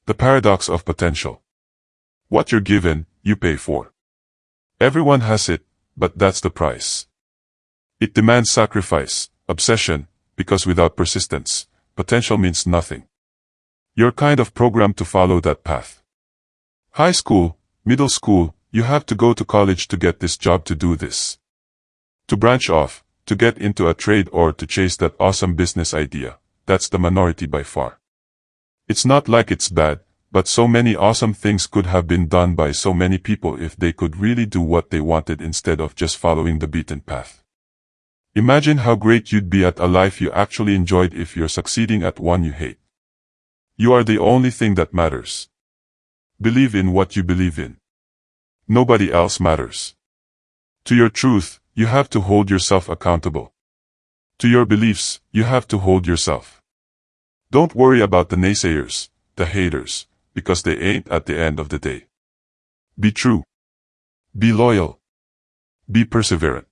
The paradox of potential. What you're given, you pay for. Everyone has it, but that's the price. It demands sacrifice, obsession, because without persistence, potential means nothing. You're kind of programmed to follow that path. High school, middle school, you have to go to college to get this job, to do this. To branch off, to get into a trade or to chase that awesome business idea. That's the minority by far. It's not like it's bad, but so many awesome things could have been done by so many people if they could really do what they wanted instead of just following the beaten path. Imagine how great you'd be at a life you actually enjoyed if you're succeeding at one you hate. You are the only thing that matters. Believe in what you believe in. Nobody else matters. To your truth, you have to hold yourself accountable. To your beliefs, you have to hold yourself. Don't worry about the naysayers, the haters, because they ain't at the end of the day. Be true. Be loyal. Be perseverant.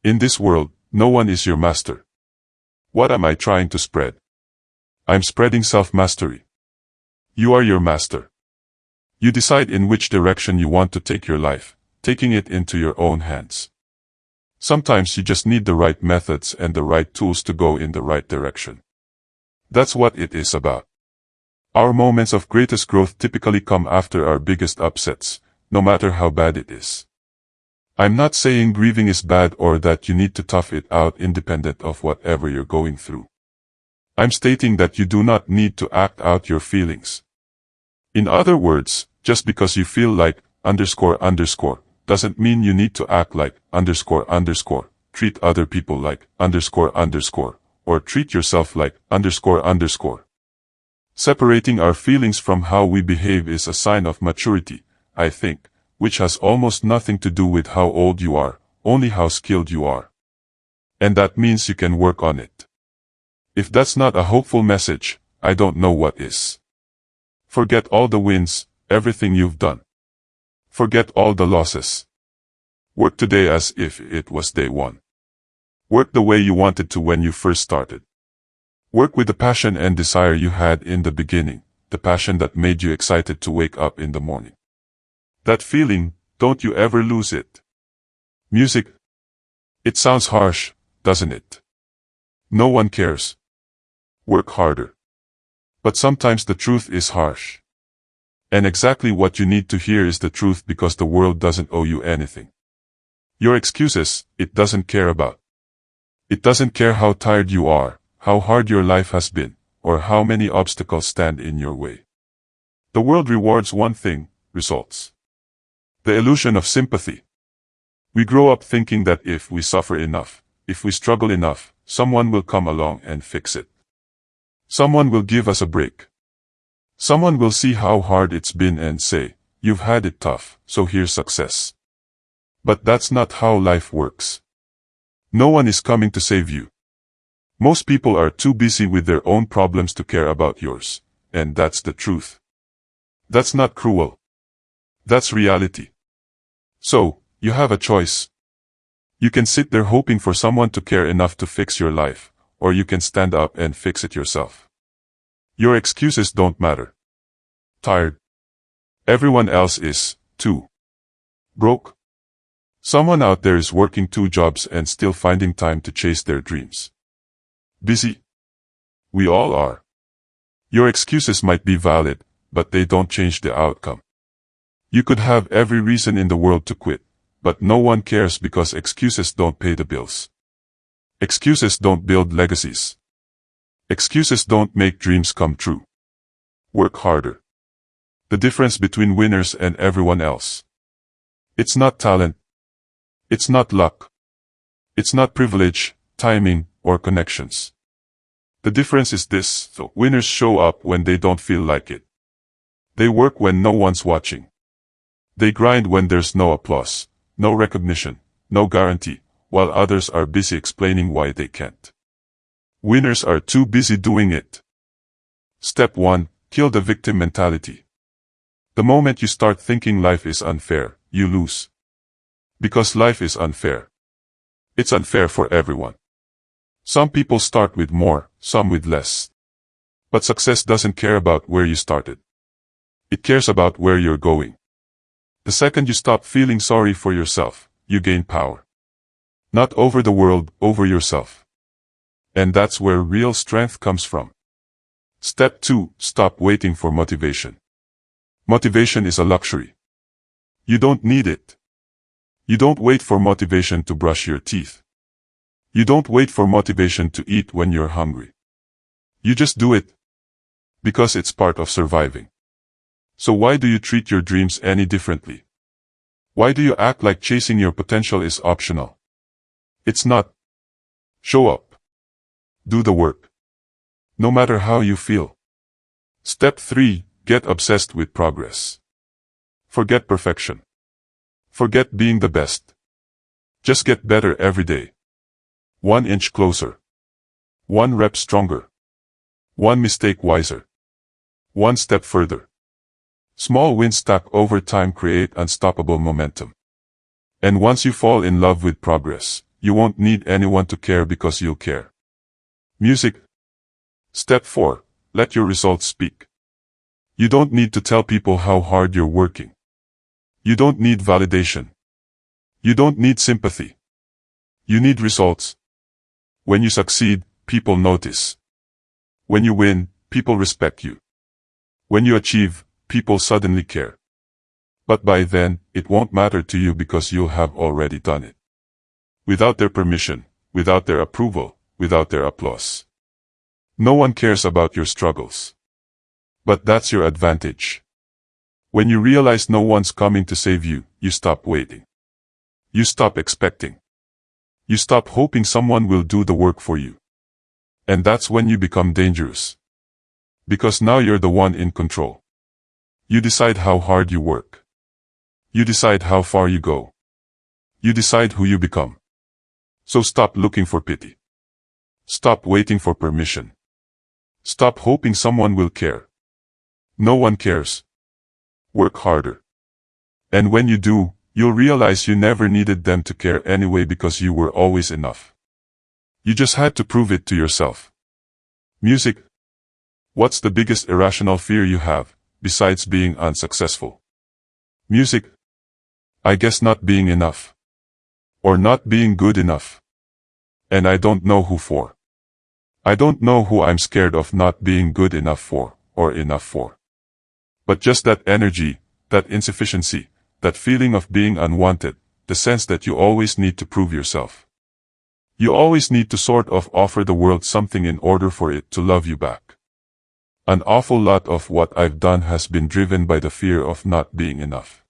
In this world, no one is your master. What am I trying to spread? I'm spreading self-mastery. You are your master. You decide in which direction you want to take your life, taking it into your own hands. Sometimes you just need the right methods and the right tools to go in the right direction. That's what it is about. Our moments of greatest growth typically come after our biggest upsets, no matter how bad it is. I'm not saying grieving is bad or that you need to tough it out independent of whatever you're going through. I'm stating that you do not need to act out your feelings. In other words, just because you feel like __, doesn't mean you need to act like __, treat other people like __, or treat yourself like __. Separating our feelings from how we behave is a sign of maturity, I think, which has almost nothing to do with how old you are, only how skilled you are. And that means you can work on it. If that's not a hopeful message, I don't know what is. Forget all the wins, everything you've done. Forget all the losses. Work today as if it was day one. Work the way you wanted to when you first started. Work with the passion and desire you had in the beginning, the passion that made you excited to wake up in the morning. That feeling, don't you ever lose it. Music. It sounds harsh, doesn't it? No one cares. Work harder. But sometimes the truth is harsh. And exactly what you need to hear is the truth, because the world doesn't owe you anything. Your excuses, it doesn't care about. It doesn't care how tired you are, how hard your life has been, or how many obstacles stand in your way. The world rewards one thing: results. The illusion of sympathy. We grow up thinking that if we suffer enough, if we struggle enough, someone will come along and fix it. Someone will give us a break. Someone will see how hard it's been and say, "You've had it tough, so here's success." But that's not how life works. No one is coming to save you. Most people are too busy with their own problems to care about yours, and that's the truth. That's not cruel. That's reality. So, you have a choice. You can sit there hoping for someone to care enough to fix your life, or you can stand up and fix it yourself. Your excuses don't matter. Tired. Everyone else is, too. Broke. Someone out there is working 2 jobs and still finding time to chase their dreams. Busy. We all are. Your excuses might be valid, but they don't change the outcome. You could have every reason in the world to quit, but no one cares because excuses don't pay the bills. Excuses don't build legacies. Excuses don't make dreams come true. Work harder. The difference between winners and everyone else. It's not talent. It's not luck. It's not privilege, timing, or connections. The difference is this: the winners show up when they don't feel like it. They work when no one's watching. They grind when there's no applause, no recognition, no guarantee, while others are busy explaining why they can't. Winners are too busy doing it. Step 1. Kill the victim mentality. The moment you start thinking life is unfair, you lose. Because life is unfair. It's unfair for everyone. Some people start with more, some with less. But success doesn't care about where you started. It cares about where you're going. The second you stop feeling sorry for yourself, you gain power. Not over the world, over yourself. And that's where real strength comes from. Step 2. Stop waiting for motivation. Motivation is a luxury. You don't need it. You don't wait for motivation to brush your teeth. You don't wait for motivation to eat when you're hungry. You just do it. Because it's part of surviving. So why do you treat your dreams any differently? Why do you act like chasing your potential is optional? It's not. Show up. Do the work. No matter how you feel. Step 3. Get obsessed with progress. Forget perfection. Forget being the best. Just get better every day. 1 inch closer. 1 rep stronger. 1 mistake wiser. 1 step further. Small wins stacked over time create unstoppable momentum. And once you fall in love with progress, you won't need anyone to care because you'll care. Music. Step 4. Let your results speak. You don't need to tell people how hard you're working. You don't need validation. You don't need sympathy. You need results. When you succeed, people notice. When you win, people respect you. When you achieve, people suddenly care. But by then, it won't matter to you because you'll have already done it. Without their permission, without their approval, without their applause. No one cares about your struggles. But that's your advantage. When you realize no one's coming to save you, you stop waiting. You stop expecting. You stop hoping someone will do the work for you. And that's when you become dangerous. Because now you're the one in control. You decide how hard you work. You decide how far you go. You decide who you become. So stop looking for pity. Stop waiting for permission. Stop hoping someone will care. No one cares. Work harder. And when you do, you'll realize you never needed them to care anyway because you were always enough. You just had to prove it to yourself. Music. What's the biggest irrational fear you have, besides being unsuccessful? Music. I guess not being enough. Or not being good enough. And I don't know who for. I don't know who I'm scared of not being good enough for, or enough for. But just that energy, that insufficiency, that feeling of being unwanted, the sense that you always need to prove yourself. You always need to sort of offer the world something in order for it to love you back. An awful lot of what I've done has been driven by the fear of not being enough.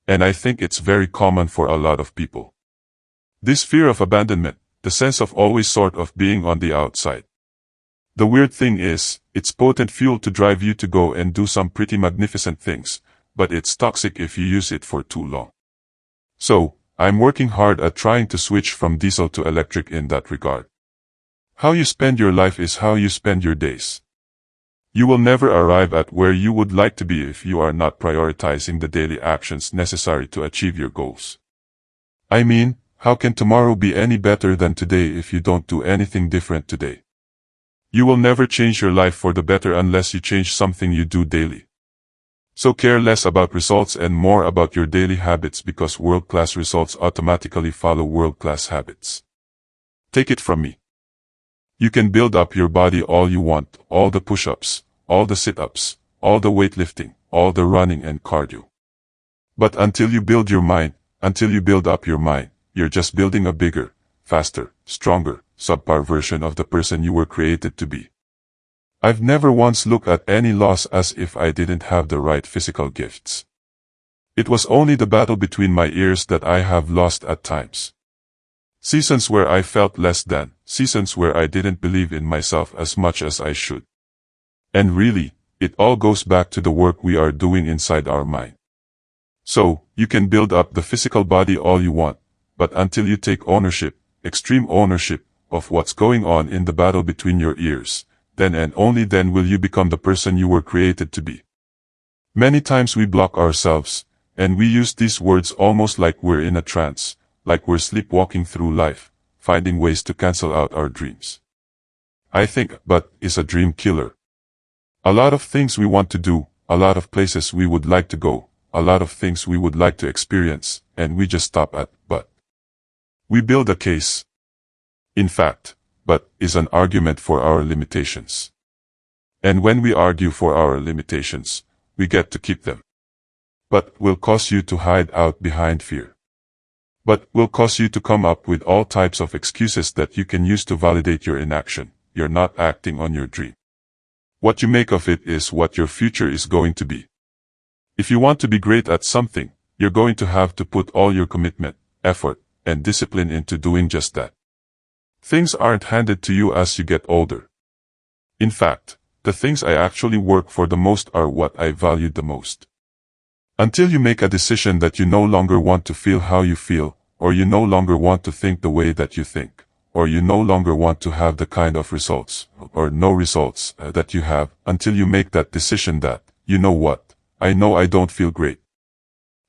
And I think it's very common for a lot of people. This fear of abandonment, the sense of always sort of being on the outside. The weird thing is, it's potent fuel to drive you to go and do some pretty magnificent things, but it's toxic if you use it for too long. So, I'm working hard at trying to switch from diesel to electric in that regard. How you spend your life is how you spend your days. You will never arrive at where you would like to be if you are not prioritizing the daily actions necessary to achieve your goals. I mean, how can tomorrow be any better than today if you don't do anything different today? You will never change your life for the better unless you change something you do daily. So care less about results and more about your daily habits because world-class results automatically follow world-class habits. Take it from me. You can build up your body all you want, all the push-ups, all the sit-ups, all the weightlifting, all the running and cardio. But until you build your mind, until you build up your mind, you're just building a bigger, faster, stronger, subpar version of the person you were created to be. I've never once looked at any loss as if I didn't have the right physical gifts. It was only the battle between my ears that I have lost at times. Seasons where I felt less than, seasons where I didn't believe in myself as much as I should. And really, it all goes back to the work we are doing inside our mind. So, you can build up the physical body all you want, but until you take ownership, extreme ownership, of what's going on in the battle between your ears, then and only then will you become the person you were created to be. Many times we block ourselves, and we use these words almost like we're in a trance, like we're sleepwalking through life, finding ways to cancel out our dreams. I think "but" is a dream killer. A lot of things we want to do, a lot of places we would like to go, a lot of things we would like to experience, and we just stop at but. We build a case. In fact, but is an argument for our limitations. And when we argue for our limitations, we get to keep them. But will cause you to hide out behind fear. But will cause you to come up with all types of excuses that you can use to validate your inaction. You're not acting on your dream. What you make of it is what your future is going to be. If you want to be great at something, you're going to have to put all your commitment, effort, and discipline into doing just that. Things aren't handed to you as you get older. In fact, the things I actually work for the most are what I valued the most. Until you make a decision that you no longer want to feel how you feel, or you no longer want to think the way that you think, or you no longer want to have the kind of results, or no results, that you have, until you make that decision that, you know what, I know I don't feel great.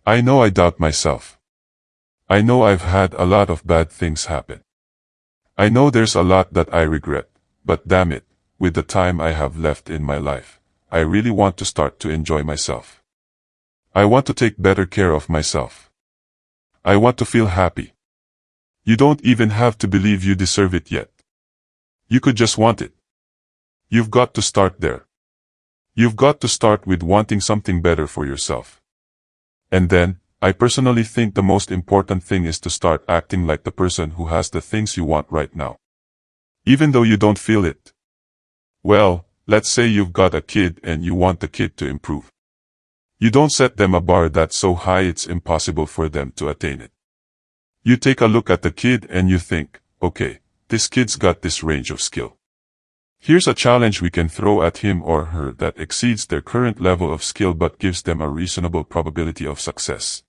I know I doubt myself. I know I've had a lot of bad things happen. I know there's a lot that I regret, but damn it, with the time I have left in my life, I really want to start to enjoy myself. I want to take better care of myself. I want to feel happy. You don't even have to believe you deserve it yet. You could just want it. You've got to start there. You've got to start with wanting something better for yourself. And then, I personally think the most important thing is to start acting like the person who has the things you want right now. Even though you don't feel it. Well, let's say you've got a kid and you want the kid to improve. You don't set them a bar that's so high it's impossible for them to attain it. You take a look at the kid and you think, okay, this kid's got this range of skill. Here's a challenge we can throw at him or her that exceeds their current level of skill but gives them a reasonable probability of success.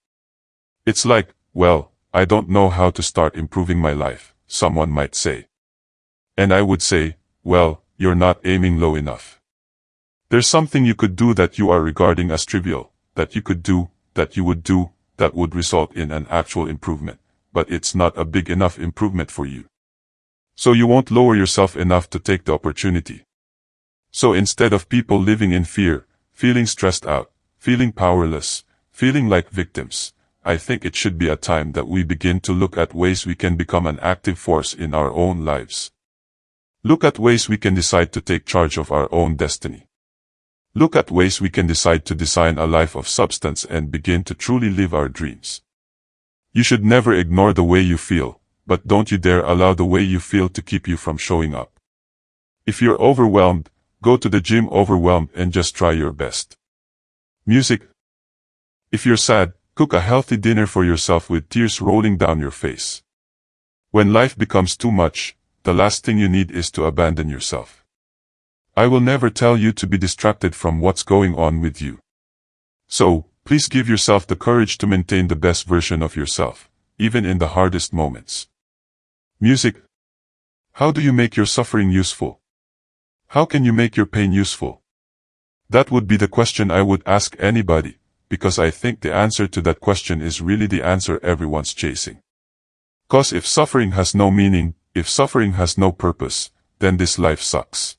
It's like, well, I don't know how to start improving my life, someone might say. And I would say, well, you're not aiming low enough. There's something you could do that you are regarding as trivial, that you could do, that you would do, that would result in an actual improvement, but it's not a big enough improvement for you. So you won't lower yourself enough to take the opportunity. So instead of people living in fear, feeling stressed out, feeling powerless, feeling like victims, I think it should be a time that we begin to look at ways we can become an active force in our own lives. Look at ways we can decide to take charge of our own destiny. Look at ways we can decide to design a life of substance and begin to truly live our dreams. You should never ignore the way you feel, but don't you dare allow the way you feel to keep you from showing up. If you're overwhelmed, go to the gym overwhelmed and just try your best. Music. If you're sad, cook a healthy dinner for yourself with tears rolling down your face. When life becomes too much, the last thing you need is to abandon yourself. I will never tell you to be distracted from what's going on with you. So, please give yourself the courage to maintain the best version of yourself, even in the hardest moments. Music. How do you make your suffering useful? How can you make your pain useful? That would be the question I would ask anybody, because I think the answer to that question is really the answer everyone's chasing. 'Cause if suffering has no meaning, if suffering has no purpose, then this life sucks.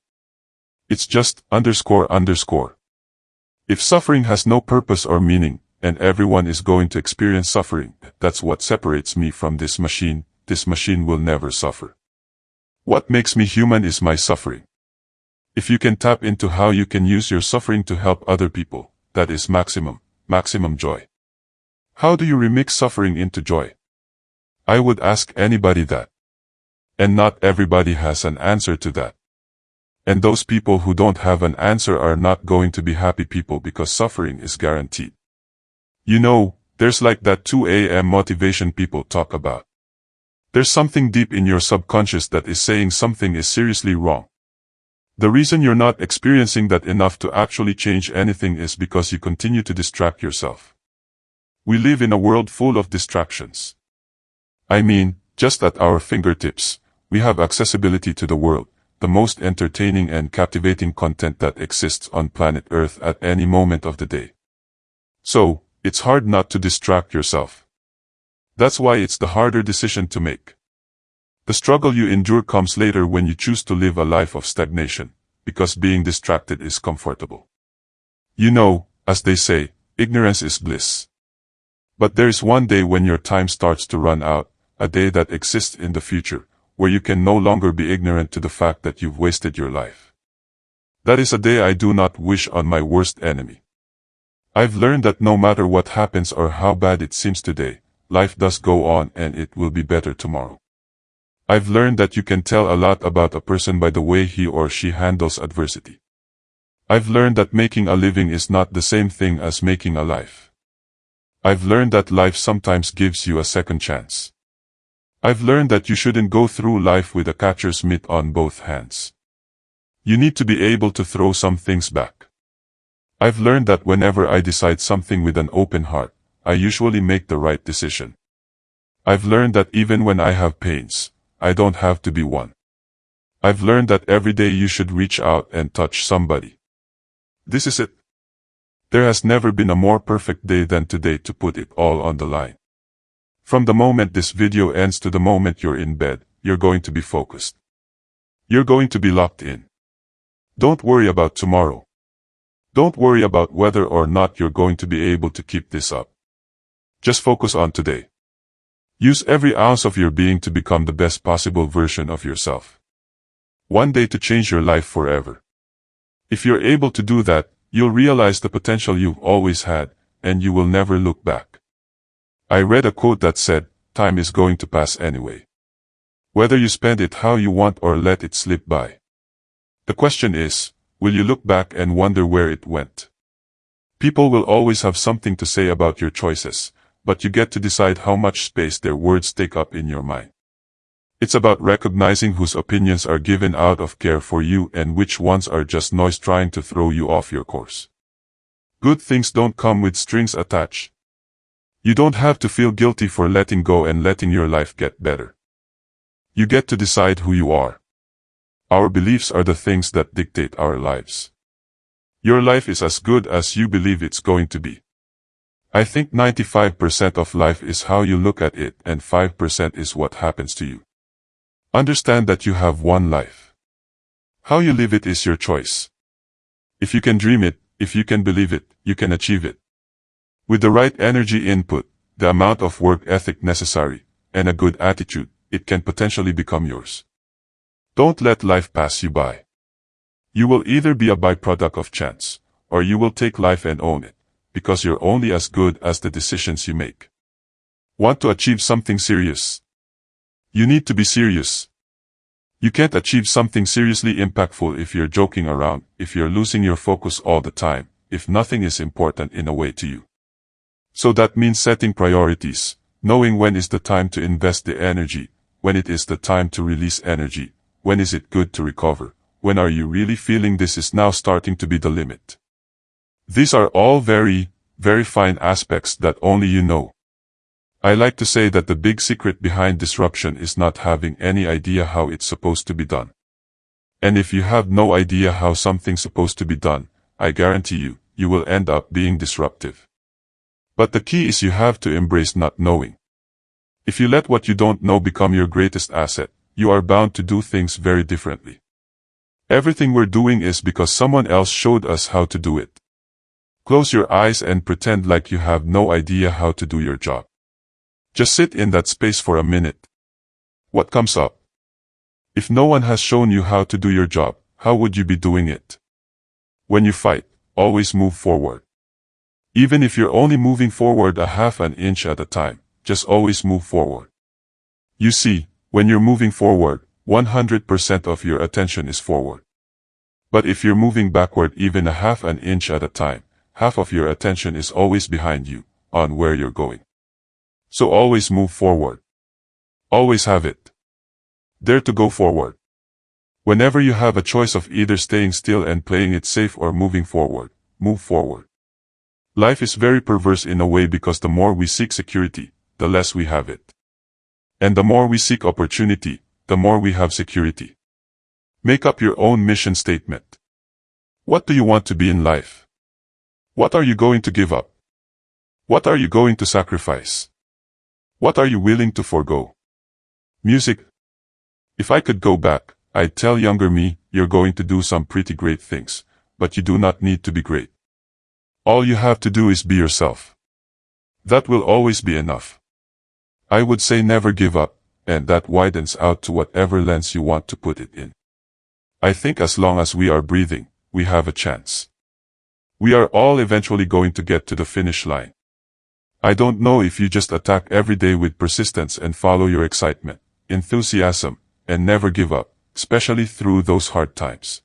It's just __. If suffering has no purpose or meaning, and everyone is going to experience suffering, that's what separates me from this machine. This machine will never suffer. What makes me human is my suffering. If you can tap into how you can use your suffering to help other people, that is maximum joy. How do you remix suffering into joy? I would ask anybody that. And not everybody has an answer to that. And those people who don't have an answer are not going to be happy people because suffering is guaranteed. You know, there's like that 2 a.m. motivation people talk about. There's something deep in your subconscious that is saying something is seriously wrong. The reason you're not experiencing that enough to actually change anything is because you continue to distract yourself. We live in a world full of distractions. I mean, just at our fingertips, we have accessibility to the world, the most entertaining and captivating content that exists on planet Earth at any moment of the day. So, it's hard not to distract yourself. That's why it's the harder decision to make. The struggle you endure comes later when you choose to live a life of stagnation, because being distracted is comfortable. You know, as they say, ignorance is bliss. But there is one day when your time starts to run out, a day that exists in the future, where you can no longer be ignorant to the fact that you've wasted your life. That is a day I do not wish on my worst enemy. I've learned that no matter what happens or how bad it seems today, life does go on and it will be better tomorrow. I've learned that you can tell a lot about a person by the way he or she handles adversity. I've learned that making a living is not the same thing as making a life. I've learned that life sometimes gives you a second chance. I've learned that you shouldn't go through life with a catcher's mitt on both hands. You need to be able to throw some things back. I've learned that whenever I decide something with an open heart, I usually make the right decision. I've learned that even when I have pains, I don't have to be one. I've learned that every day you should reach out and touch somebody. This is it. There has never been a more perfect day than today to put it all on the line. From the moment this video ends to the moment you're in bed, you're going to be focused. You're going to be locked in. Don't worry about tomorrow. Don't worry about whether or not you're going to be able to keep this up. Just focus on today. Use every ounce of your being to become the best possible version of yourself. One day to change your life forever. If you're able to do that, you'll realize the potential you've always had, and you will never look back. I read a quote that said, "Time is going to pass anyway. Whether you spend it how you want or let it slip by. The question is, will you look back and wonder where it went?" People will always have something to say about your choices, but you get to decide how much space their words take up in your mind. It's about recognizing whose opinions are given out of care for you and which ones are just noise trying to throw you off your course. Good things don't come with strings attached. You don't have to feel guilty for letting go and letting your life get better. You get to decide who you are. Our beliefs are the things that dictate our lives. Your life is as good as you believe it's going to be. I think 95% of life is how you look at it and 5% is what happens to you. Understand that you have one life. How you live it is your choice. If you can dream it, if you can believe it, you can achieve it. With the right energy input, the amount of work ethic necessary, and a good attitude, it can potentially become yours. Don't let life pass you by. You will either be a byproduct of chance, or you will take life and own it, because you're only as good as the decisions you make. Want to achieve something serious? You need to be serious. You can't achieve something seriously impactful if you're joking around, if you're losing your focus all the time, if nothing is important in a way to you. So that means setting priorities, knowing when is the time to invest the energy, when it is the time to release energy, when is it good to recover, when are you really feeling this is now starting to be the limit. These are all very, very fine aspects that only you know. I like to say that the big secret behind disruption is not having any idea how it's supposed to be done. And if you have no idea how something's supposed to be done, I guarantee you, you will end up being disruptive. But the key is you have to embrace not knowing. If you let what you don't know become your greatest asset, you are bound to do things very differently. Everything we're doing is because someone else showed us how to do it. Close your eyes and pretend like you have no idea how to do your job. Just sit in that space for a minute. What comes up? If no one has shown you how to do your job, how would you be doing it? When you fight, always move forward. Even if you're only moving forward a half an inch at a time, just always move forward. You see, when you're moving forward, 100% of your attention is forward. But if you're moving backward even a half an inch at a time, half of your attention is always behind you, on where you're going. So always move forward. Always have it. Dare to go forward. Whenever you have a choice of either staying still and playing it safe or moving forward, move forward. Life is very perverse in a way because the more we seek security, the less we have it. And the more we seek opportunity, the more we have security. Make up your own mission statement. What do you want to be in life? What are you going to give up? What are you going to sacrifice? What are you willing to forego? Music. If I could go back, I'd tell younger me, you're going to do some pretty great things, but you do not need to be great. All you have to do is be yourself. That will always be enough. I would say never give up, and that widens out to whatever lens you want to put it in. I think as long as we are breathing, we have a chance. We are all eventually going to get to the finish line. I don't know if you just attack every day with persistence and follow your excitement, enthusiasm, and never give up, especially through those hard times.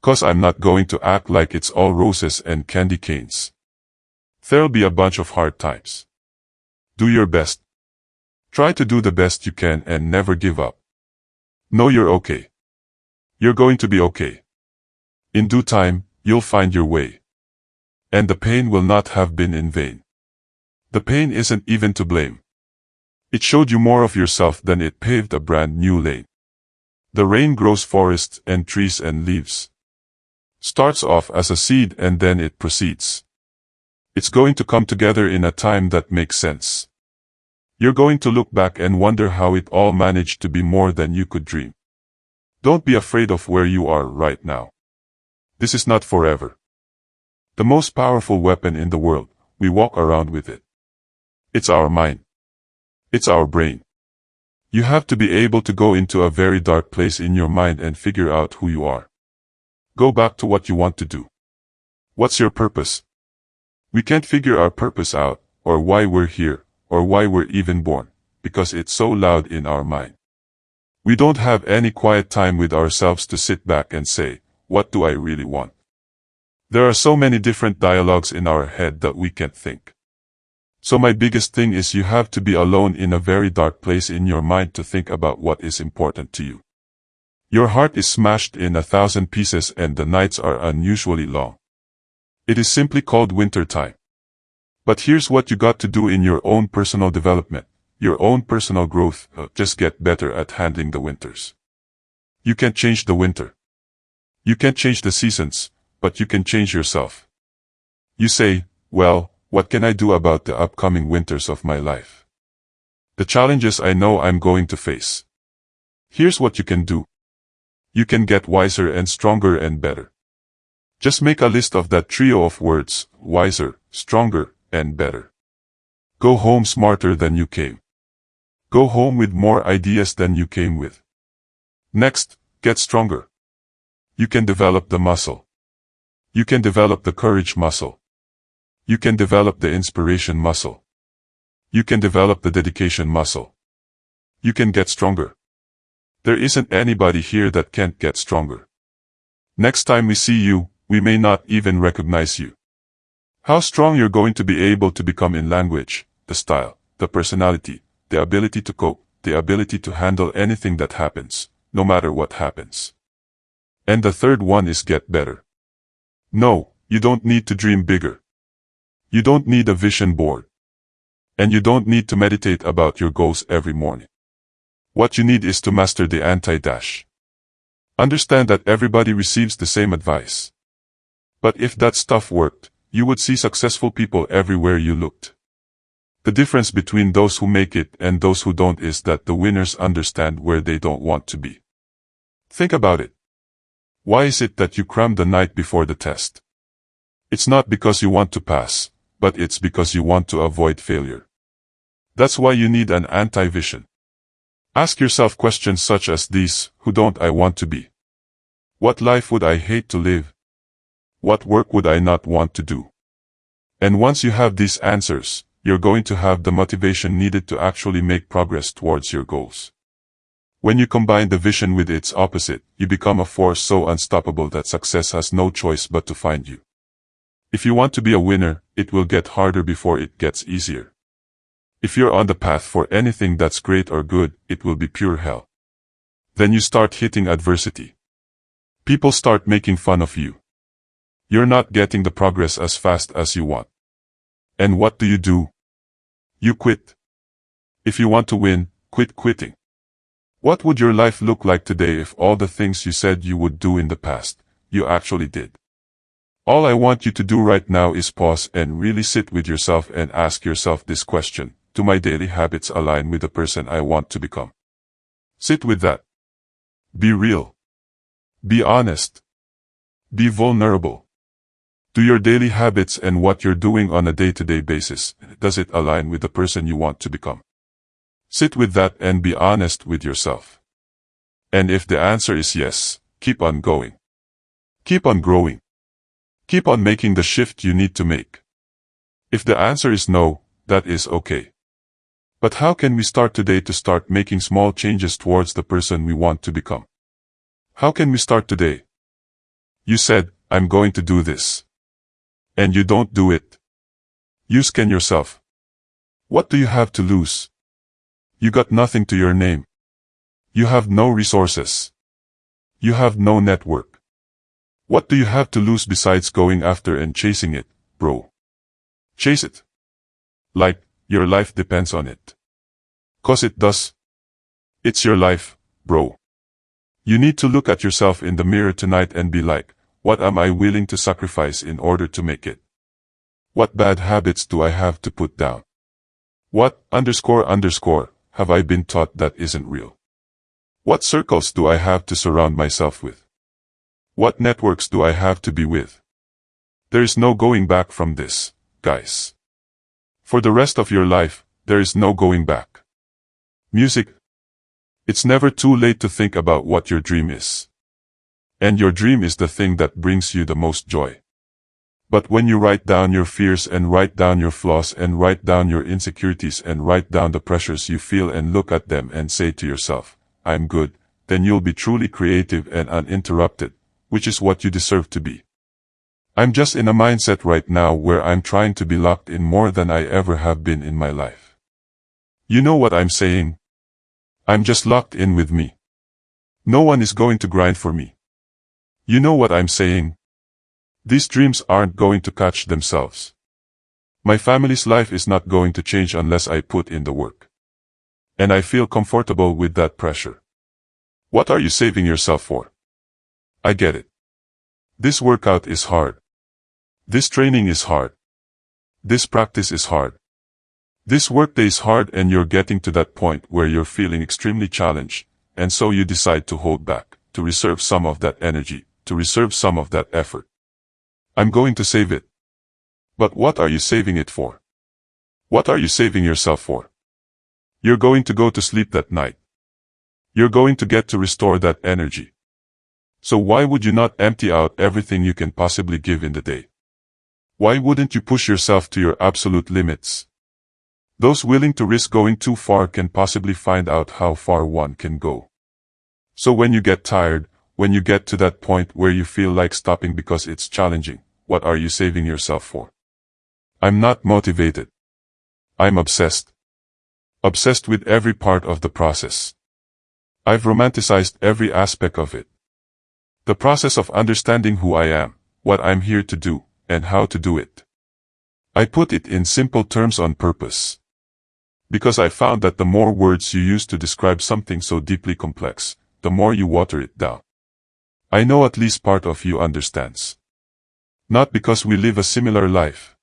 'Cause I'm not going to act like it's all roses and candy canes. There'll be a bunch of hard times. Do your best. Try to do the best you can and never give up. Know you're okay. You're going to be okay. In due time, you'll find your way. And the pain will not have been in vain. The pain isn't even to blame. It showed you more of yourself than it paved a brand new lane. The rain grows forests and trees and leaves. Starts off as a seed and then it proceeds. It's going to come together in a time that makes sense. You're going to look back and wonder how it all managed to be more than you could dream. Don't be afraid of where you are right now. This is not forever. The most powerful weapon in the world, we walk around with it. It's our mind. It's our brain. You have to be able to go into a very dark place in your mind and figure out who you are. Go back to what you want to do. What's your purpose? We can't figure our purpose out, or why we're here, or why we're even born, because it's so loud in our mind. We don't have any quiet time with ourselves to sit back and say, what do I really want? There are so many different dialogues in our head that we can't think. So my biggest thing is you have to be alone in a very dark place in your mind to think about what is important to you. Your heart is smashed in 1,000 pieces and the nights are unusually long. It is simply called winter time. But here's what you got to do in your own personal development, your own personal growth, just get better at handling the winters. You can't change the winter. You can't change the seasons, but you can change yourself. You say, well, what can I do about the upcoming winters of my life? The challenges I know I'm going to face. Here's what you can do. You can get wiser and stronger and better. Just make a list of that trio of words, wiser, stronger, and better. Go home smarter than you came. Go home with more ideas than you came with. Next, get stronger. You can develop the muscle. You can develop the courage muscle. You can develop the inspiration muscle. You can develop the dedication muscle. You can get stronger. There isn't anybody here that can't get stronger. Next time we see you, we may not even recognize you. How strong you're going to be able to become in language, the style, the personality, the ability to cope, the ability to handle anything that happens, no matter what happens. And the third one is get better. No, you don't need to dream bigger. You don't need a vision board. And you don't need to meditate about your goals every morning. What you need is to master the anti-dash. Understand that everybody receives the same advice. But if that stuff worked, you would see successful people everywhere you looked. The difference between those who make it and those who don't is that the winners understand where they don't want to be. Think about it. Why is it that you cram the night before the test? It's not because you want to pass, but it's because you want to avoid failure. That's why you need an anti-vision. Ask yourself questions such as these: who don't I want to be? What life would I hate to live? What work would I not want to do? And once you have these answers, you're going to have the motivation needed to actually make progress towards your goals. When you combine the vision with its opposite, you become a force so unstoppable that success has no choice but to find you. If you want to be a winner, it will get harder before it gets easier. If you're on the path for anything that's great or good, it will be pure hell. Then you start hitting adversity. People start making fun of you. You're not getting the progress as fast as you want. And what do? You quit. If you want to win, quit quitting. What would your life look like today if all the things you said you would do in the past, you actually did? All I want you to do right now is pause and really sit with yourself and ask yourself this question: do my daily habits align with the person I want to become? Sit with that. Be real. Be honest. Be vulnerable. Do your daily habits and what you're doing on a day-to-day basis, does it align with the person you want to become? Sit with that and be honest with yourself. And if the answer is yes, keep on going. Keep on growing. Keep on making the shift you need to make. If the answer is no, that is okay. But how can we start today to start making small changes towards the person we want to become? How can we start today? You said, I'm going to do this. And you don't do it. You scan yourself. What do you have to lose? You got nothing to your name. You have no resources. You have no network. What do you have to lose besides going after and chasing it, bro? Chase it. Like, your life depends on it. 'Cause it does. It's your life, bro. You need to look at yourself in the mirror tonight and be like, what am I willing to sacrifice in order to make it? What bad habits do I have to put down? What, __, have I been taught that isn't real? What circles do I have to surround myself with? What networks do I have to be with? There is no going back from this, guys. For the rest of your life, there is no going back. Music. It's never too late to think about what your dream is. And your dream is the thing that brings you the most joy. But when you write down your fears and write down your flaws and write down your insecurities and write down the pressures you feel and look at them and say to yourself, I'm good, then you'll be truly creative and uninterrupted, which is what you deserve to be. I'm just in a mindset right now where I'm trying to be locked in more than I ever have been in my life. You know what I'm saying? I'm just locked in with me. No one is going to grind for me. You know what I'm saying? These dreams aren't going to catch themselves. My family's life is not going to change unless I put in the work. And I feel comfortable with that pressure. What are you saving yourself for? I get it. This workout is hard. This training is hard. This practice is hard. This workday is hard and you're getting to that point where you're feeling extremely challenged, and so you decide to hold back, to reserve some of that energy, to reserve some of that effort. I'm going to save it. But what are you saving it for? What are you saving yourself for? You're going to go to sleep that night. You're going to get to restore that energy. So why would you not empty out everything you can possibly give in the day? Why wouldn't you push yourself to your absolute limits? Those willing to risk going too far can possibly find out how far one can go. So when you get tired, when you get to that point where you feel like stopping because it's challenging, what are you saving yourself for? I'm not motivated. I'm obsessed. Obsessed with every part of the process. I've romanticized every aspect of it. The process of understanding who I am, what I'm here to do, and how to do it. I put it in simple terms on purpose. Because I found that the more words you use to describe something so deeply complex, the more you water it down. I know at least part of you understands. Not because we live a similar life.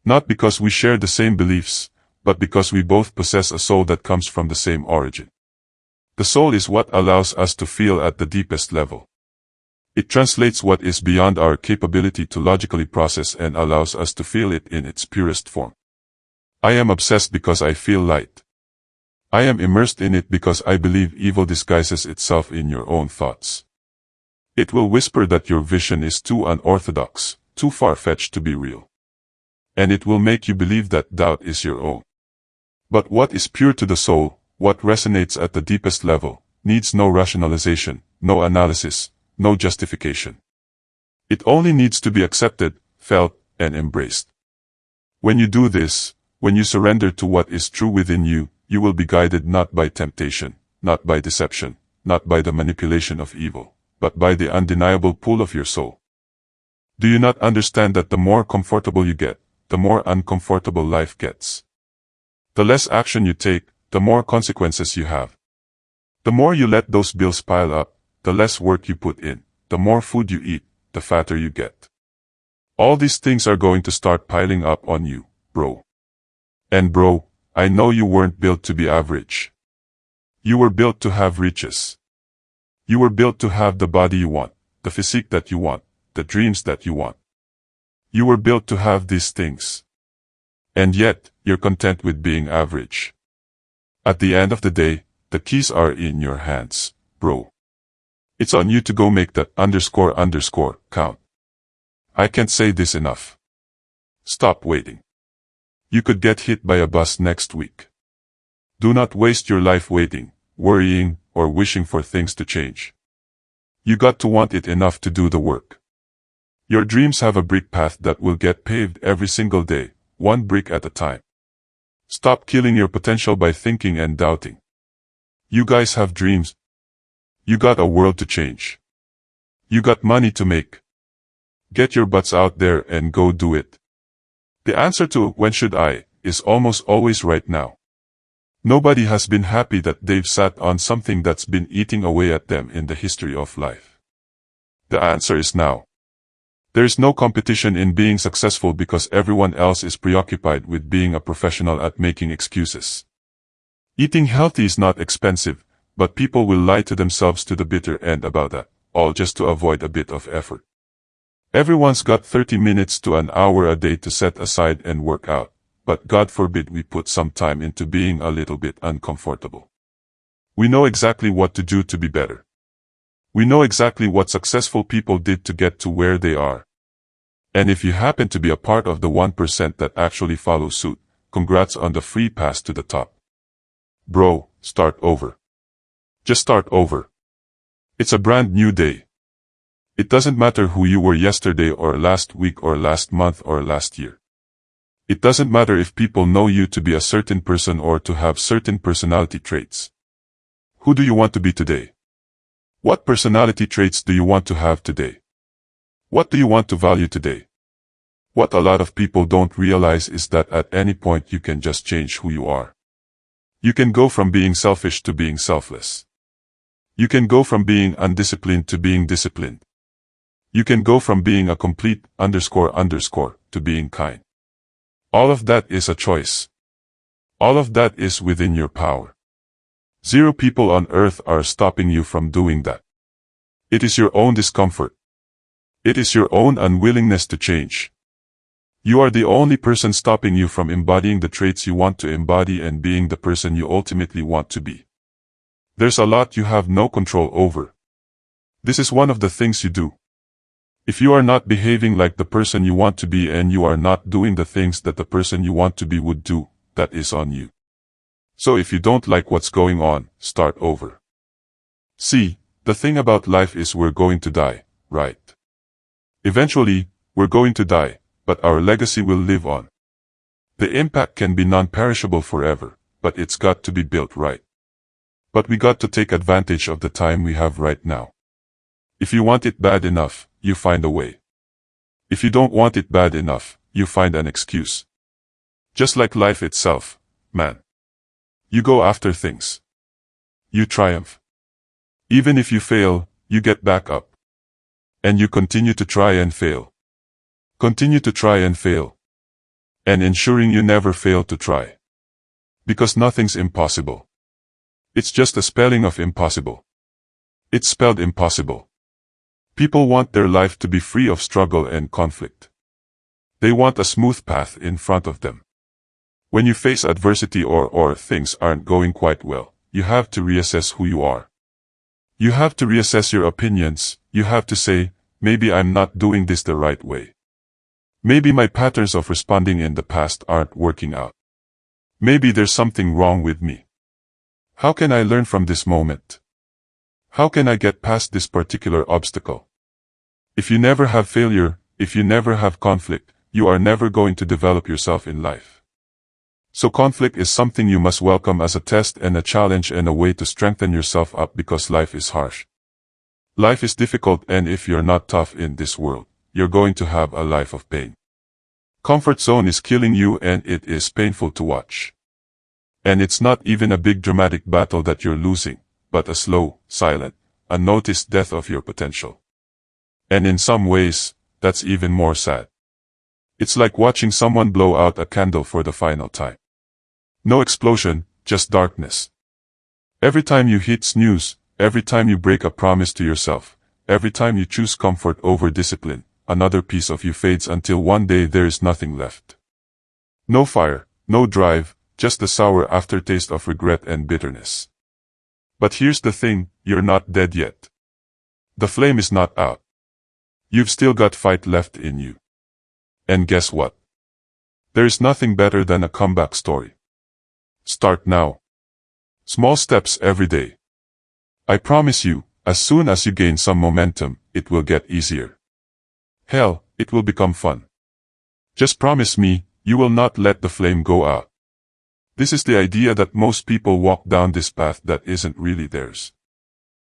Not because we share the same beliefs, but because we both possess a soul that comes from the same origin. The soul is what allows us to feel at the deepest level. It translates what is beyond our capability to logically process and allows us to feel it in its purest form. I am obsessed because I feel light. I am immersed in it because I believe evil disguises itself in your own thoughts. It will whisper that your vision is too unorthodox, too far-fetched to be real. And it will make you believe that doubt is your own. But what is pure to the soul, what resonates at the deepest level, needs no rationalization, no analysis, no justification. It only needs to be accepted, felt, and embraced. When you do this, when you surrender to what is true within you, you will be guided not by temptation, not by deception, not by the manipulation of evil, but by the undeniable pull of your soul. Do you not understand that the more comfortable you get, the more uncomfortable life gets? The less action you take, the more consequences you have. The more you let those bills pile up, the less work you put in, the more food you eat, the fatter you get. All these things are going to start piling up on you, bro. And bro, I know you weren't built to be average. You were built to have riches. You were built to have the body you want, the physique that you want, the dreams that you want. You were built to have these things. And yet, you're content with being average. At the end of the day, the keys are in your hands, bro. It's on you to go make that __ count. I can't say this enough. Stop waiting. You could get hit by a bus next week. Do not waste your life waiting, worrying, or wishing for things to change. You got to want it enough to do the work. Your dreams have a brick path that will get paved every single day, one brick at a time. Stop killing your potential by thinking and doubting. You guys have dreams. You got a world to change. You got money to make. Get your butts out there and go do it. The answer to "when should I" is almost always right now. Nobody has been happy that they've sat on something that's been eating away at them in the history of life. The answer is now. There's no competition in being successful because everyone else is preoccupied with being a professional at making excuses. Eating healthy is not expensive, but people will lie to themselves to the bitter end about that, all just to avoid a bit of effort. Everyone's got 30 minutes to an hour a day to set aside and work out, but God forbid we put some time into being a little bit uncomfortable. We know exactly what to do to be better. We know exactly what successful people did to get to where they are. And if you happen to be a part of the 1% that actually follow suit, congrats on the free pass to the top. Bro, start over. Just start over. It's a brand new day. It doesn't matter who you were yesterday or last week or last month or last year. It doesn't matter if people know you to be a certain person or to have certain personality traits. Who do you want to be today? What personality traits do you want to have today? What do you want to value today? What a lot of people don't realize is that at any point you can just change who you are. You can go from being selfish to being selfless. You can go from being undisciplined to being disciplined. You can go from being a complete __ to being kind. All of that is a choice. All of that is within your power. 0 people on earth are stopping you from doing that. It is your own discomfort. It is your own unwillingness to change. You are the only person stopping you from embodying the traits you want to embody and being the person you ultimately want to be. There's a lot you have no control over. This is one of the things you do. If you are not behaving like the person you want to be and you are not doing the things that the person you want to be would do, that is on you. So if you don't like what's going on, start over. See, the thing about life is we're going to die, right? Eventually, we're going to die, but our legacy will live on. The impact can be non-perishable forever, but it's got to be built right. But we got to take advantage of the time we have right now. If you want it bad enough, you find a way. If you don't want it bad enough, you find an excuse. Just like life itself, man. You go after things. You triumph. Even if you fail, you get back up. And you continue to try and fail. Continue to try and fail. And ensuring you never fail to try. Because nothing's impossible. It's just a spelling of impossible. It's spelled impossible. People want their life to be free of struggle and conflict. They want a smooth path in front of them. When you face adversity or things aren't going quite well, you have to reassess who you are. You have to reassess your opinions. You have to say, maybe I'm not doing this the right way. Maybe my patterns of responding in the past aren't working out. Maybe there's something wrong with me. How can I learn from this moment? How can I get past this particular obstacle? If you never have failure, if you never have conflict, you are never going to develop yourself in life. So conflict is something you must welcome as a test and a challenge and a way to strengthen yourself up because life is harsh. Life is difficult, and if you're not tough in this world, you're going to have a life of pain. Comfort zone is killing you, and it is painful to watch. And it's not even a big dramatic battle that you're losing, but a slow, silent, unnoticed death of your potential. And in some ways, that's even more sad. It's like watching someone blow out a candle for the final time. No explosion, just darkness. Every time you hit snooze, every time you break a promise to yourself, every time you choose comfort over discipline, another piece of you fades until one day there is nothing left. No fire, no drive, just the sour aftertaste of regret and bitterness. But here's the thing, you're not dead yet. The flame is not out. You've still got fight left in you. And guess what? There is nothing better than a comeback story. Start now. Small steps every day. I promise you, as soon as you gain some momentum, it will get easier. Hell, it will become fun. Just promise me, you will not let the flame go out. This is the idea that most people walk down this path that isn't really theirs.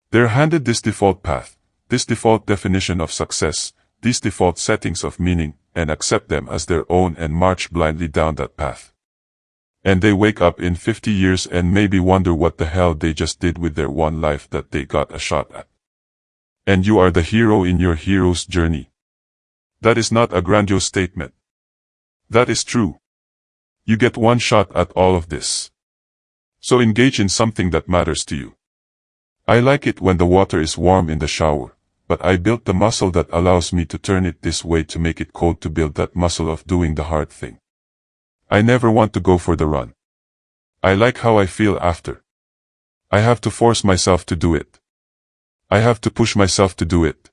They're handed this default path, this default definition of success, these default settings of meaning, and accept them as their own and march blindly down that path. And they wake up in 50 years and maybe wonder what the hell they just did with their one life that they got a shot at. And you are the hero in your hero's journey. That is not a grandiose statement. That is true. You get one shot at all of this. So engage in something that matters to you. I like it when the water is warm in the shower, but I built the muscle that allows me to turn it this way to make it cold to build that muscle of doing the hard thing. I never want to go for the run. I like how I feel after. I have to force myself to do it. I have to push myself to do it.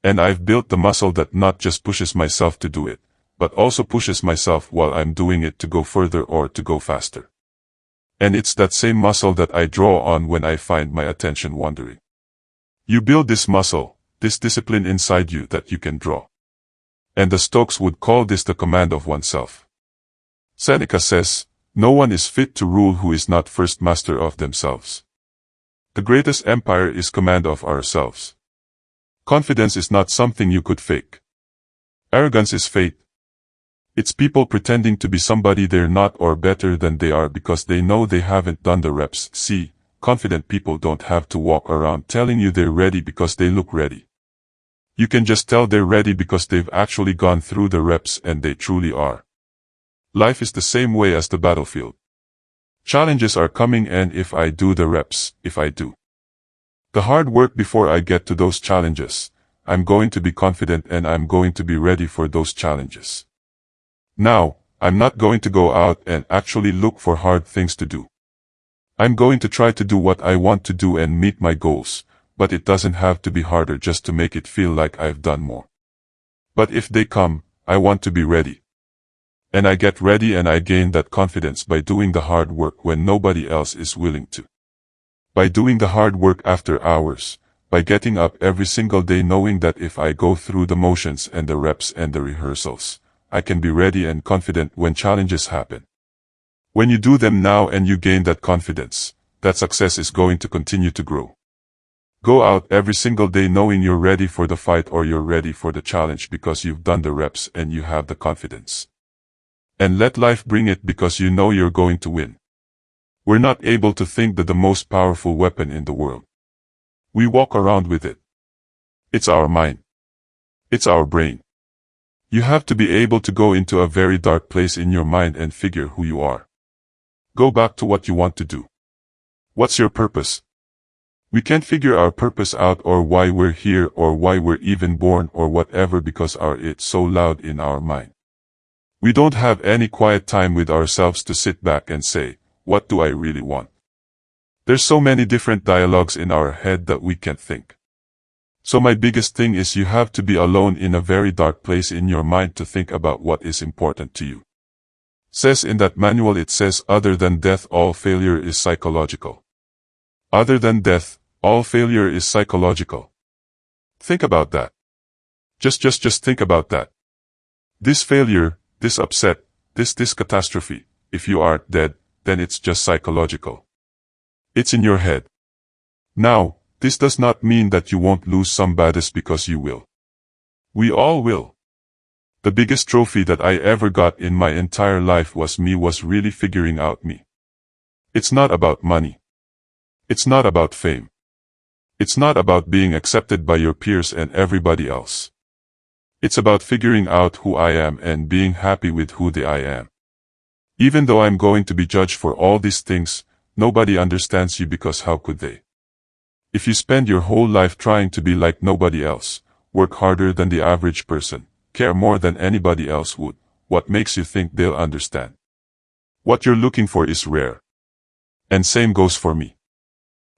And I've built the muscle that not just pushes myself to do it, but also pushes myself while I'm doing it to go further or to go faster. And it's that same muscle that I draw on when I find my attention wandering. You build this muscle, this discipline inside you that you can draw. And the Stoics would call this the command of oneself. Seneca says, no one is fit to rule who is not first master of themselves. The greatest empire is command of ourselves. Confidence is not something you could fake. Arrogance is fate. It's people pretending to be somebody they're not or better than they are because they know they haven't done the reps. See, confident people don't have to walk around telling you they're ready because they look ready. You can just tell they're ready because they've actually gone through the reps and they truly are. Life is the same way as the battlefield. Challenges are coming, and if I do the reps, if I do the hard work before I get to those challenges, I'm going to be confident and I'm going to be ready for those challenges. Now, I'm not going to go out and actually look for hard things to do. I'm going to try to do what I want to do and meet my goals, but it doesn't have to be harder just to make it feel like I've done more. But if they come, I want to be ready. And I get ready and I gain that confidence by doing the hard work when nobody else is willing to. By doing the hard work after hours, by getting up every single day knowing that if I go through the motions and the reps and the rehearsals, I can be ready and confident when challenges happen. When you do them now and you gain that confidence, that success is going to continue to grow. Go out every single day knowing you're ready for the fight or you're ready for the challenge because you've done the reps and you have the confidence. And let life bring it because you know you're going to win. We're not able to think that the most powerful weapon in the world. We walk around with it. It's our mind. It's our brain. You have to be able to go into a very dark place in your mind and figure who you are. Go back to what you want to do. What's your purpose? We can't figure our purpose out or why we're here or why we're even born or whatever because it's so loud in our mind. We don't have any quiet time with ourselves to sit back and say, what do I really want? There's so many different dialogues in our head that we can't think. So my biggest thing is you have to be alone in a very dark place in your mind to think about what is important to you. Says in that manual, it says, other than death, all failure is psychological. Other than death, all failure is psychological. Think about that. Just think about that. This failure, this upset, this catastrophe, if you aren't dead, then it's just psychological. It's in your head. Now, this does not mean that you won't lose some battles because you will. We all will. The biggest trophy that I ever got in my entire life was really figuring out me. It's not about money. It's not about fame. It's not about being accepted by your peers and everybody else. It's about figuring out who I am and being happy with who I am. Even though I'm going to be judged for all these things, nobody understands you because how could they? If you spend your whole life trying to be like nobody else, work harder than the average person, care more than anybody else would. What makes you think they'll understand? What you're looking for is rare. And same goes for me.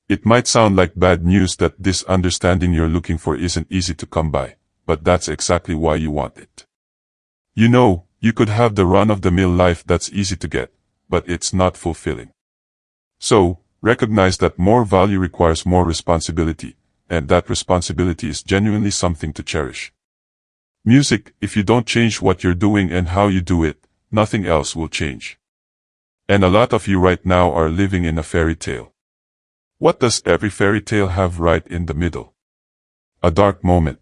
It might sound like bad news that this understanding you're looking for isn't easy to come by, but that's exactly why you want it. You know, you could have the run-of-the-mill life that's easy to get, but it's not fulfilling. So, recognize that more value requires more responsibility, and that responsibility is genuinely something to cherish. Music, if you don't change what you're doing and how you do it, nothing else will change. And a lot of you right now are living in a fairy tale. What does every fairy tale have right in the middle? A dark moment.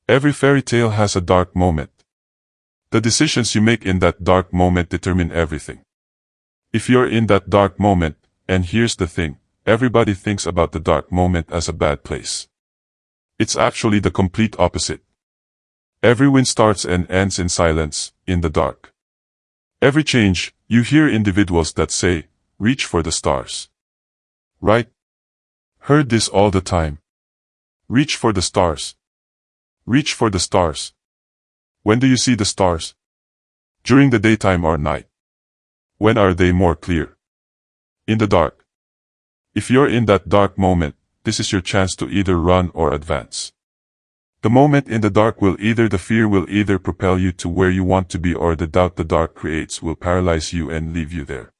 Every fairy tale has a dark moment. The decisions you make in that dark moment determine everything. If you're in that dark moment, and here's the thing, everybody thinks about the dark moment as a bad place. It's actually the complete opposite. Every win starts and ends in silence, in the dark. Every change, you hear individuals that say, reach for the stars. Right? Heard this all the time. Reach for the stars. Reach for the stars. When do you see the stars? During the daytime or night? When are they more clear? In the dark. If you're in that dark moment, this is your chance to either run or advance. The moment in the dark the fear will either propel you to where you want to be, or the doubt the dark creates will paralyze you and leave you there.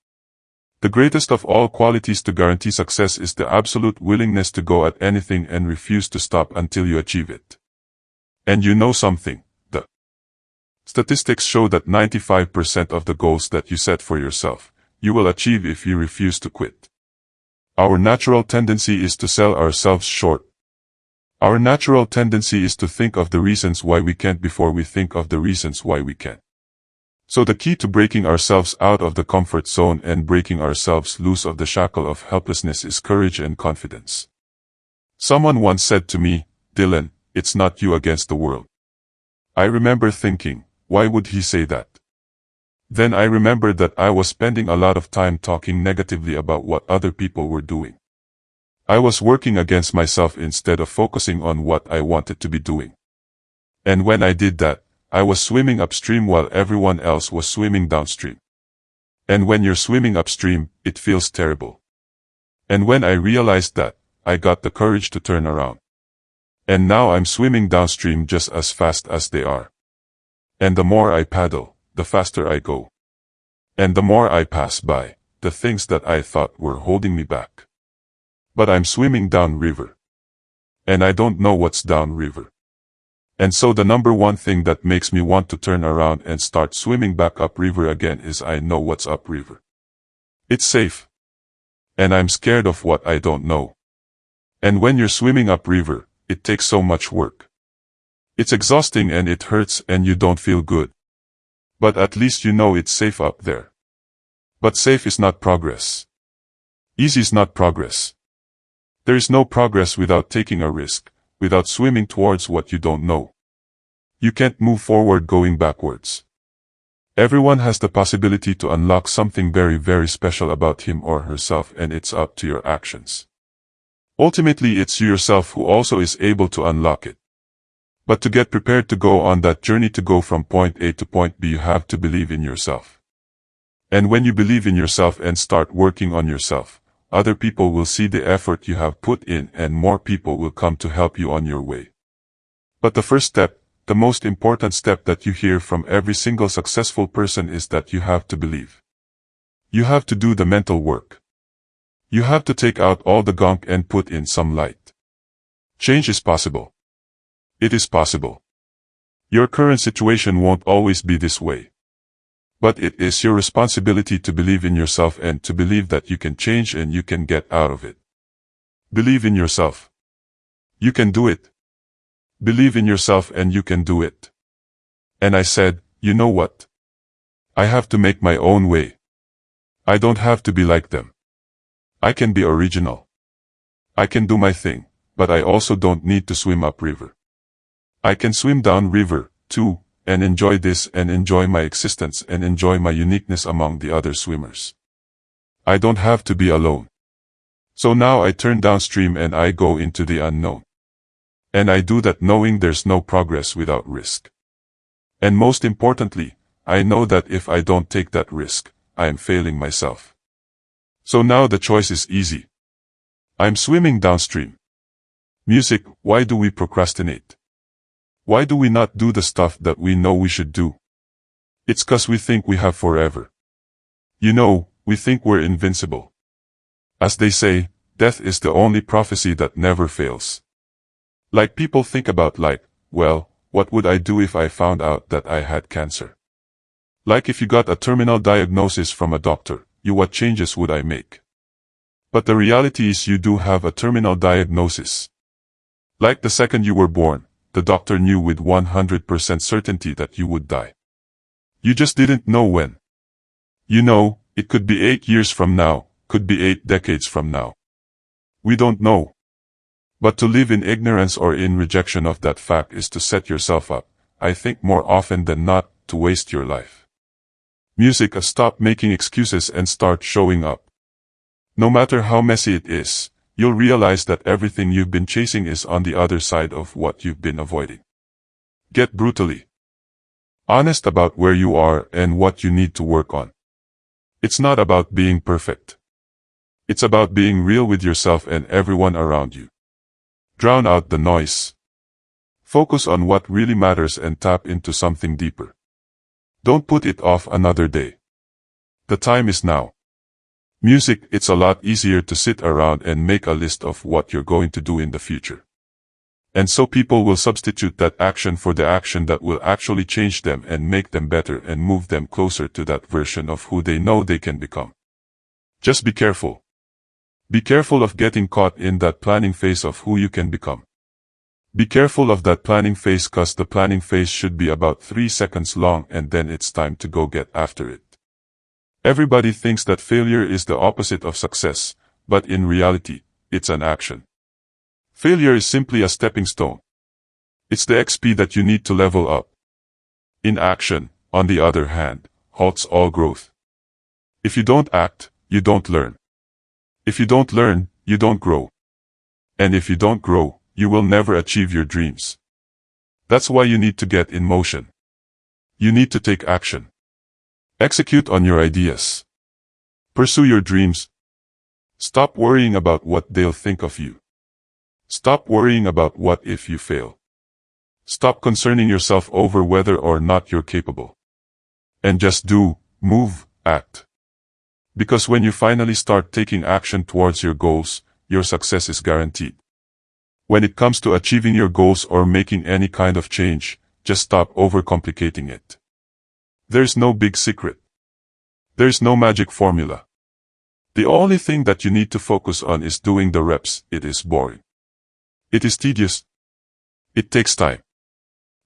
The greatest of all qualities to guarantee success is the absolute willingness to go at anything and refuse to stop until you achieve it. And you know something, the statistics show that 95% of the goals that you set for yourself, you will achieve if you refuse to quit. Our natural tendency is to sell ourselves short. Our natural tendency is to think of the reasons why we can't before we think of the reasons why we can. So the key to breaking ourselves out of the comfort zone and breaking ourselves loose of the shackle of helplessness is courage and confidence. Someone once said to me, Dylan, it's not you against the world. I remember thinking, why would he say that? Then I remembered that I was spending a lot of time talking negatively about what other people were doing. I was working against myself instead of focusing on what I wanted to be doing. And when I did that, I was swimming upstream while everyone else was swimming downstream. And when you're swimming upstream, it feels terrible. And when I realized that, I got the courage to turn around. And now I'm swimming downstream just as fast as they are. And the more I paddle, the faster I go. And the more I pass by the things that I thought were holding me back. But I'm swimming downriver. And I don't know what's downriver. And so the number one thing that makes me want to turn around and start swimming back upriver again is I know what's upriver. It's safe. And I'm scared of what I don't know. And when you're swimming upriver, it takes so much work. It's exhausting and it hurts and you don't feel good. But at least you know it's safe up there. But safe is not progress. Easy is not progress. There is no progress without taking a risk, without swimming towards what you don't know. You can't move forward going backwards. Everyone has the possibility to unlock something very, very special about him or herself, and it's up to your actions. Ultimately, it's you yourself who also is able to unlock it. But to get prepared to go on that journey to go from point A to point B, you have to believe in yourself. And when you believe in yourself and start working on yourself, other people will see the effort you have put in and more people will come to help you on your way. But the first step, the most important step that you hear from every single successful person is that you have to believe. You have to do the mental work. You have to take out all the gunk and put in some light. Change is possible. It is possible. Your current situation won't always be this way. But it is your responsibility to believe in yourself and to believe that you can change and you can get out of it. Believe in yourself. You can do it. Believe in yourself and you can do it. And I said, you know what? I have to make my own way. I don't have to be like them. I can be original. I can do my thing, but I also don't need to swim upriver. I can swim downriver, too, and enjoy this and enjoy my existence and enjoy my uniqueness among the other swimmers. I don't have to be alone. So now I turn downstream and I go into the unknown. And I do that knowing there's no progress without risk. And most importantly, I know that if I don't take that risk, I am failing myself. So now the choice is easy. I'm swimming downstream. Music, why do we procrastinate? Why do we not do the stuff that we know we should do? It's 'cause we think we have forever. You know, we think we're invincible. As they say, death is the only prophecy that never fails. Like people think about well, what would I do if I found out that I had cancer? Like if you got a terminal diagnosis from a doctor, what changes would I make? But the reality is you do have a terminal diagnosis. Like the second you were born, the doctor knew with 100% certainty that you would die. You just didn't know when. You know, it could be 8 years from now, could be 8 decades from now. We don't know. But to live in ignorance or in rejection of that fact is to set yourself up, I think more often than not, to waste your life. Music, stop making excuses and start showing up. No matter how messy it is, you'll realize that everything you've been chasing is on the other side of what you've been avoiding. Get brutally honest about where you are and what you need to work on. It's not about being perfect. It's about being real with yourself and everyone around you. Drown out the noise. Focus on what really matters and tap into something deeper. Don't put it off another day. The time is now. Music, it's a lot easier to sit around and make a list of what you're going to do in the future. And so people will substitute that action for the action that will actually change them and make them better and move them closer to that version of who they know they can become. Just be careful. Be careful of getting caught in that planning phase of who you can become. Be careful of that planning phase, 'cause the planning phase should be about 3 seconds long and then it's time to go get after it. Everybody thinks that failure is the opposite of success, but in reality, it's an action. Failure is simply a stepping stone. It's the XP that you need to level up. Inaction, on the other hand, halts all growth. If you don't act, you don't learn. If you don't learn, you don't grow. And if you don't grow, you will never achieve your dreams. That's why you need to get in motion. You need to take action. Execute on your ideas. Pursue your dreams. Stop worrying about what they'll think of you. Stop worrying about what if you fail. Stop concerning yourself over whether or not you're capable. And just do, move, act. Because when you finally start taking action towards your goals, your success is guaranteed. When it comes to achieving your goals or making any kind of change, just stop overcomplicating it. There's no big secret. There's no magic formula. The only thing that you need to focus on is doing the reps. It is boring. It is tedious. It takes time.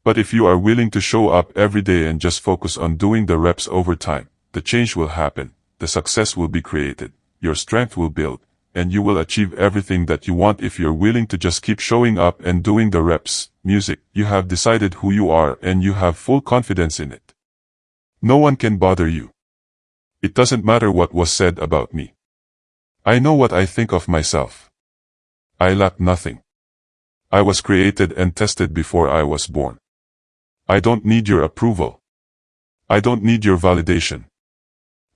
But if you are willing to show up every day and just focus on doing the reps over time, the change will happen, the success will be created, your strength will build, and you will achieve everything that you want if you're willing to just keep showing up and doing the reps. Music, you have decided who you are and you have full confidence in it. No one can bother you. It doesn't matter what was said about me. I know what I think of myself. I lack nothing. I was created and tested before I was born. I don't need your approval. I don't need your validation.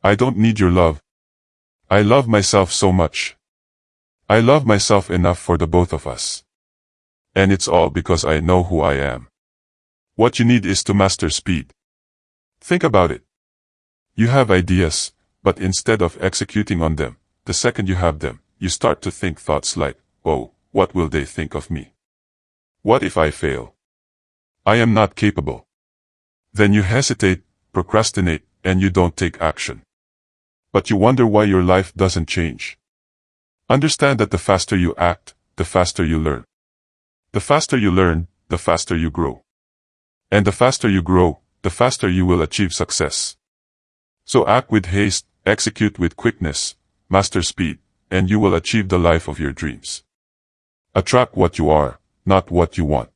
I don't need your love. I love myself so much. I love myself enough for the both of us. And it's all because I know who I am. What you need is to master speed. Think about it. You have ideas, but instead of executing on them, the second you have them, you start to think thoughts like, oh, what will they think of me? What if I fail? I am not capable. Then you hesitate, procrastinate, and you don't take action. But you wonder why your life doesn't change. Understand that the faster you act, the faster you learn. The faster you learn, the faster you grow. And the faster you grow, the faster you will achieve success. So act with haste, execute with quickness, master speed, and you will achieve the life of your dreams. Attract what you are, not what you want.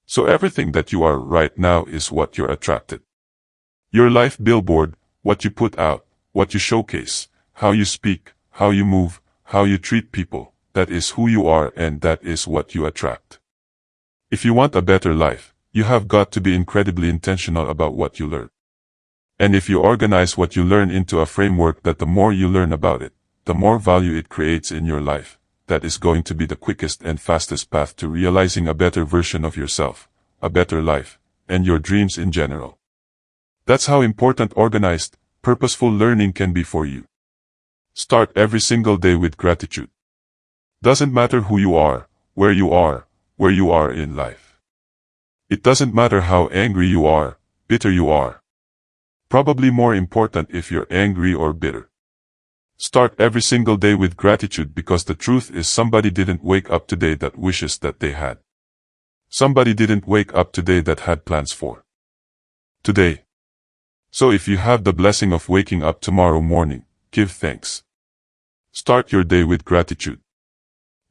So everything that you are right now is what you're attracted. Your life billboard, what you put out, what you showcase, how you speak, how you move, how you treat people, that is who you are and that is what you attract. If you want a better life, you have got to be incredibly intentional about what you learn. And if you organize what you learn into a framework that the more you learn about it, the more value it creates in your life, that is going to be the quickest and fastest path to realizing a better version of yourself, a better life, and your dreams in general. That's how important organized, purposeful learning can be for you. Start every single day with gratitude. Doesn't matter who you are, where you are in life. It doesn't matter how angry you are, bitter you are. Probably more important if you're angry or bitter. Start every single day with gratitude, because the truth is somebody didn't wake up today that wishes that they had. Somebody didn't wake up today that had plans for today. So if you have the blessing of waking up tomorrow morning, give thanks. Start your day with gratitude.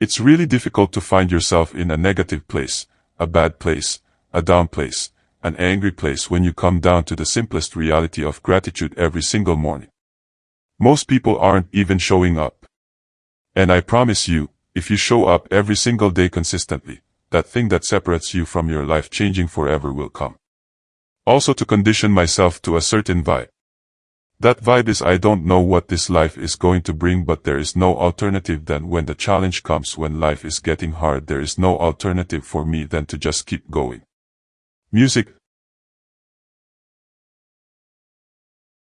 It's really difficult to find yourself in a negative place, a bad place, a down place, an angry place when you come down to the simplest reality of gratitude every single morning. Most people aren't even showing up. And I promise you, if you show up every single day consistently, that thing that separates you from your life changing forever will come. Also, to condition myself to a certain vibe. That vibe is, I don't know what this life is going to bring, but there is no alternative than when the challenge comes, when life is getting hard, there is no alternative for me than to just keep going. Music,